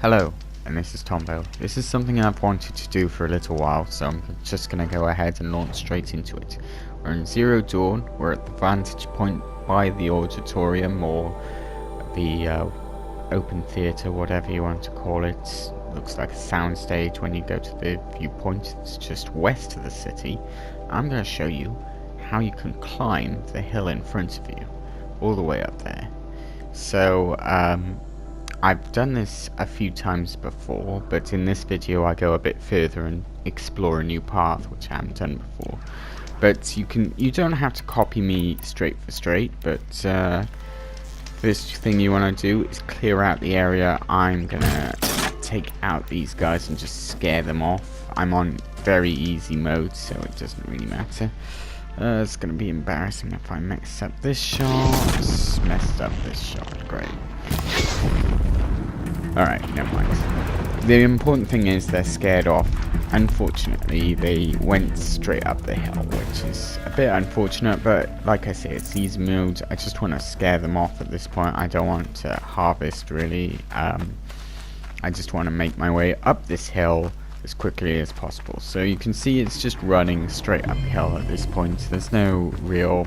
Hello, and this is Tombo. This is something I've wanted to do for a little while, so I'm just going to go ahead and launch straight into it. We're in Zero Dawn, we're at the vantage point by the auditorium, or the open theatre, whatever you want to call it. Looks like a soundstage when you go to the viewpoint. It's just west of the city. I'm going to show you how you can climb the hill in front of you, all the way up there. So, I've done this a few times before, but in this video I go a bit further and explore a new path which I haven't done before. But you don't have to copy me straight for straight, but first thing you want to do is clear out the area. I'm gonna take out these guys and just scare them off. I'm on very easy mode, so it doesn't really matter. It's gonna be embarrassing if I mess up this shot. Messed up this shot, great. Alright, never mind. The important thing is they're scared off. Unfortunately, they went straight up the hill, which is a bit unfortunate, but like I say, it's easy mode. I just want to scare them off at this point. I don't want to harvest, really. I just want to make my way up this hill as quickly as possible. So you can see it's just running straight uphill at this point. There's no real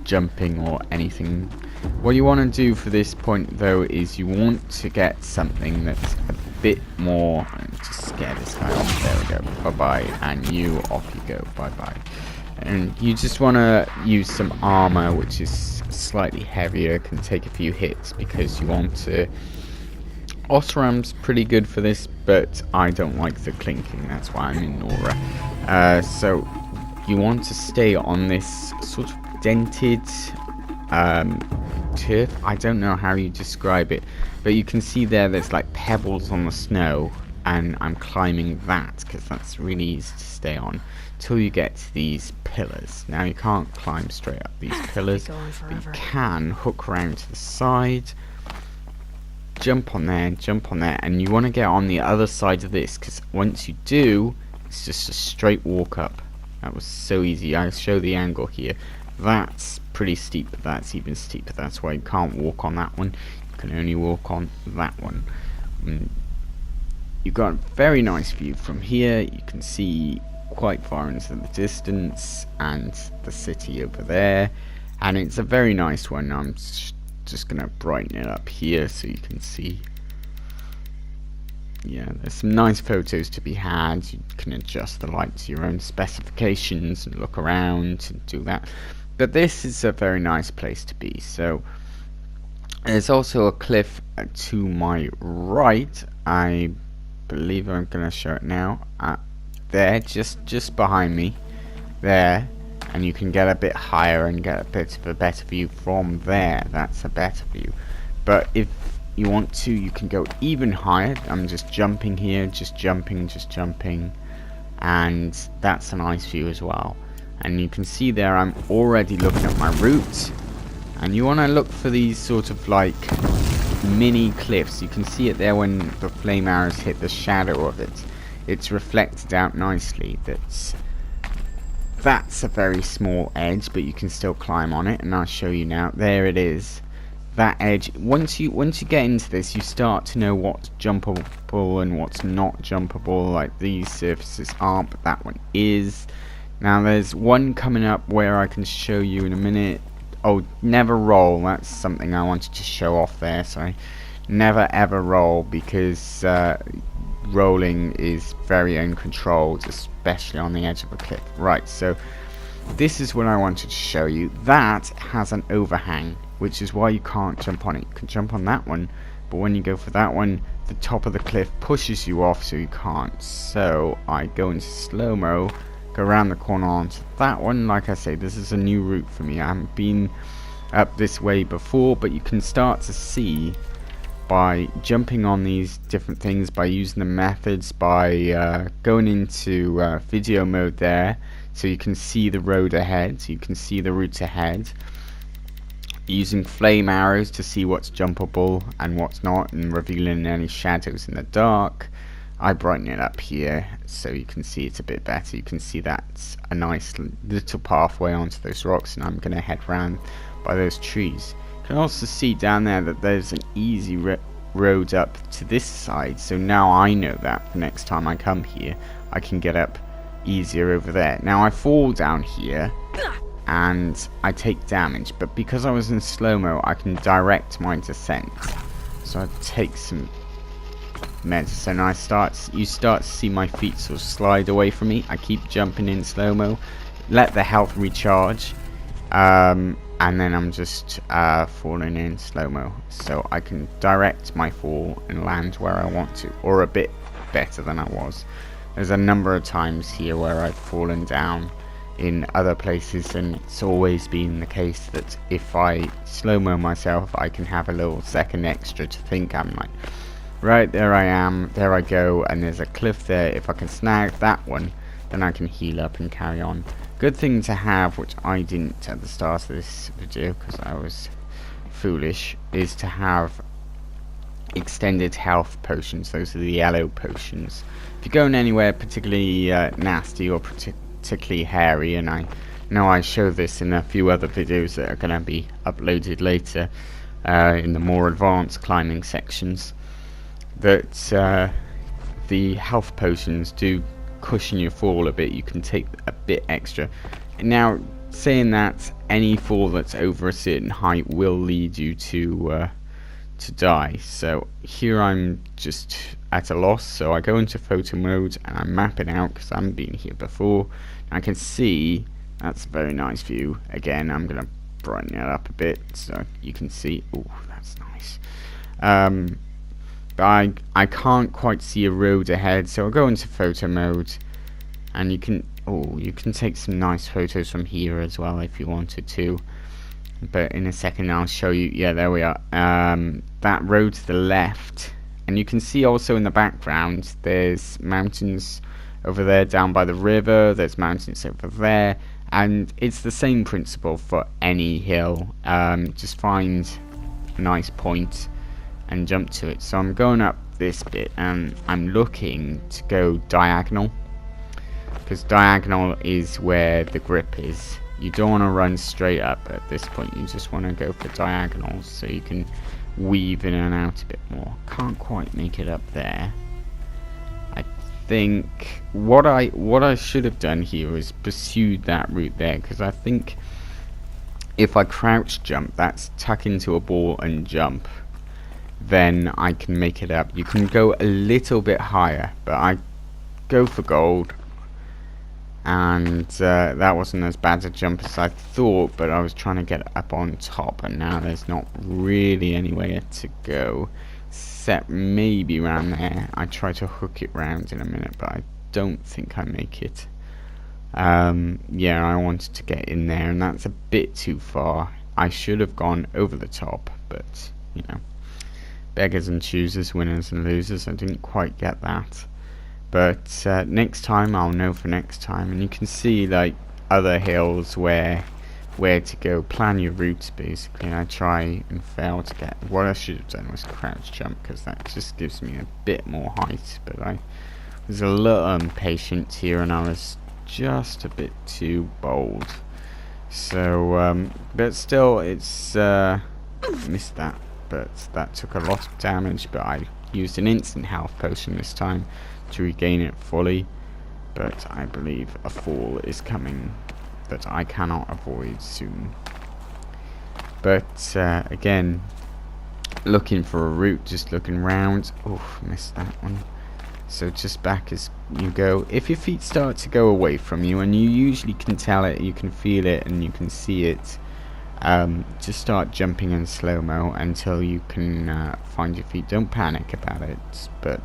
jumping or anything. What you want to do for this point though is you want to get something that's a bit more, just scare this guy off, there we go, bye bye, and you, off you go, bye bye. And you just want to use some armor which is slightly heavier, can take a few hits, because you want to, Osram's pretty good for this, but I don't like the clinking, that's why I'm in Nora. So you want to stay on this sort of dented turf. I don't know how you describe it, but you can see there's like pebbles on the snow, and I'm climbing that because that's really easy to stay on till you get to these pillars. Now you can't climb straight up these pillars, but you can hook around to the side, jump on there, and you want to get on the other side of this, because once you do, it's just a straight walk up. That was so easy. I'll show the angle here. That's pretty steep, but that's even steeper. That's why you can't walk on that one. You can only walk on that one. You've got a very nice view from here. You can see quite far into the distance and the city over there, and it's a very nice one. I'm just gonna brighten it up here so you can see. Yeah, there's some nice photos to be had. You can adjust the light to your own specifications and look around and do that. But this is a very nice place to be. So there's also a cliff to my right. I believe I'm going to show it now. There, just behind me, there, and you can get a bit higher and get a bit of a better view from there. That's a better view. But if you want to, you can go even higher. I'm just jumping here, just jumping, and that's a nice view as well. And you can see there I'm already looking at my route, and you want to look for these sort of like mini cliffs. You can see it there when the flame arrows hit the shadow of it. It's reflected out nicely. That's a very small edge, but you can still climb on it, and I'll show you now. There it is. That edge, once you get into this, you start to know what's jumpable and what's not jumpable. Like these surfaces aren't, but that one is. Now there's one coming up where I can show you in a minute. Oh, never roll. That's something I wanted to show off there. Sorry, never ever roll, because rolling is very uncontrolled, especially on the edge of a cliff. Right, so this is what I wanted to show you. That has an overhang, which is why you can't jump on it. You can jump on that one, but when you go for that one, the top of the cliff pushes you off, so you can't. So I go into slow-mo, go around the corner onto that one. Like I say, this is a new route for me. I haven't been up this way before, but you can start to see by jumping on these different things, by using the methods, by going into video mode there, so you can see the road ahead, so you can see the route ahead, using flame arrows to see what's jumpable and what's not, and revealing any shadows in the dark. I brighten it up here so you can see it a bit better. You can see that's a nice little pathway onto those rocks, and I'm going to head round by those trees. You can also see down there that there's an easy road up to this side, so now I know that the next time I come here I can get up easier over there. Now I fall down here and I take damage, but because I was in slow-mo I can direct my descent. So I take some meds and you start to see my feet sort of slide away from me. I keep jumping in slow-mo, let the health recharge, and then I'm just falling in slow-mo, so I can direct my fall and land where I want to, or a bit better than I was. There's a number of times here where I've fallen down in other places, and it's always been the case that if I slow-mo myself I can have a little second extra to think. I'm like, right, there I am, there I go, and there's a cliff there. If I can snag that one, then I can heal up and carry on. Good thing to have, which I didn't at the start of this video because I was foolish, is to have extended health potions. Those are the yellow potions. If you're going anywhere particularly nasty or particularly hairy, and I know I show this in a few other videos that are going to be uploaded later in the more advanced climbing sections, that the health potions do cushion your fall a bit. You can take a bit extra. Now, saying that, any fall that's over a certain height will lead you to die. So here I'm just at a loss, so I go into photo mode and I'm mapping out because I haven't been here before. I can see that's a very nice view. Again, I'm gonna brighten it up a bit so you can see. Oh, that's nice. But I can't quite see a road ahead, so I'll go into photo mode, and you can take some nice photos from here as well if you wanted to. But in a second I'll show you. Yeah, there we are. That road to the left, and you can see also in the background there's mountains over there down by the river. There's mountains over there, and it's the same principle for any hill. Just find a nice point and jump to it. So I'm going up this bit and I'm looking to go diagonal, because diagonal is where the grip is. You don't want to run straight up at this point, you just want to go for diagonals so you can weave in and out a bit more. Can't quite make it up there. I think what I should have done here is pursued that route there, because I think if I crouch jump, that's tuck into a ball and jump, then I can make it up. You can go a little bit higher, but I go for gold, and that wasn't as bad a jump as I thought, but I was trying to get up on top, and now there's not really anywhere to go except maybe around there. I try to hook it round in a minute, but I don't think I make it. Yeah, I wanted to get in there, and that's a bit too far. I should have gone over the top, but you know, beggars and choosers, winners and losers. I didn't quite get that, but next time I'll know for next time. And you can see like other hills where to go. Plan your routes basically. I try and fail to get. What I should have done was crouch jump, because that just gives me a bit more height, but I was a little impatient here and I was just a bit too bold. So but still, it's missed that. But that took a lot of damage, but I used an instant health potion this time to regain it fully. But I believe a fall is coming that I cannot avoid soon. But again, looking for a route, just looking round. Oh, missed that one. So just back as you go. If your feet start to go away from you, and you usually can tell it, you can feel it and you can see it, just start jumping in slow-mo until you can find your feet. Don't panic about it, but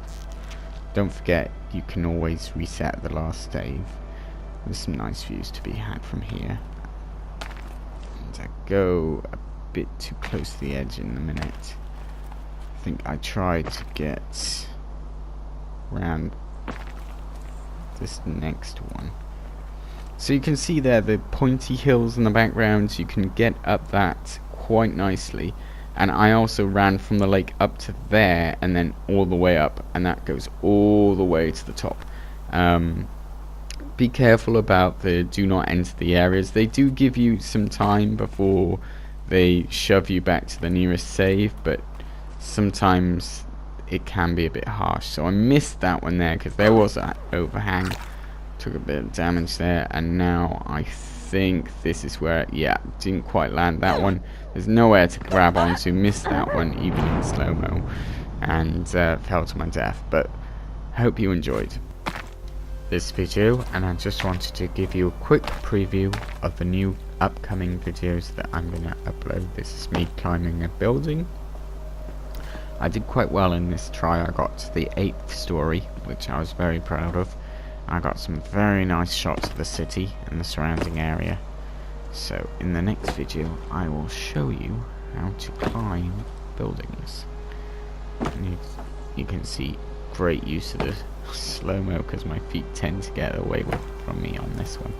don't forget you can always reset the last save. There's some nice views to be had from here. And I go a bit too close to the edge in a minute. I think I tried to get around this next one. So you can see there the pointy hills in the background. You can get up that quite nicely, and I also ran from the lake up to there and then all the way up, and that goes all the way to the top. Be careful about the do not enter the areas. They do give you some time before they shove you back to the nearest save, but sometimes it can be a bit harsh. So I missed that one there because there was that overhang. Took a bit of damage there, and now I think this is where, yeah, didn't quite land that one. There's nowhere to grab onto, missed that one even in slow-mo, and fell to my death. But hope you enjoyed this video, and I just wanted to give you a quick preview of the new upcoming videos that I'm going to upload. This is me climbing a building. I did quite well in this try. I got to the 8th story, which I was very proud of. I got some very nice shots of the city and the surrounding area. So in the next video I will show you how to climb buildings. And you can see great use of the slow-mo because my feet tend to get away from me on this one.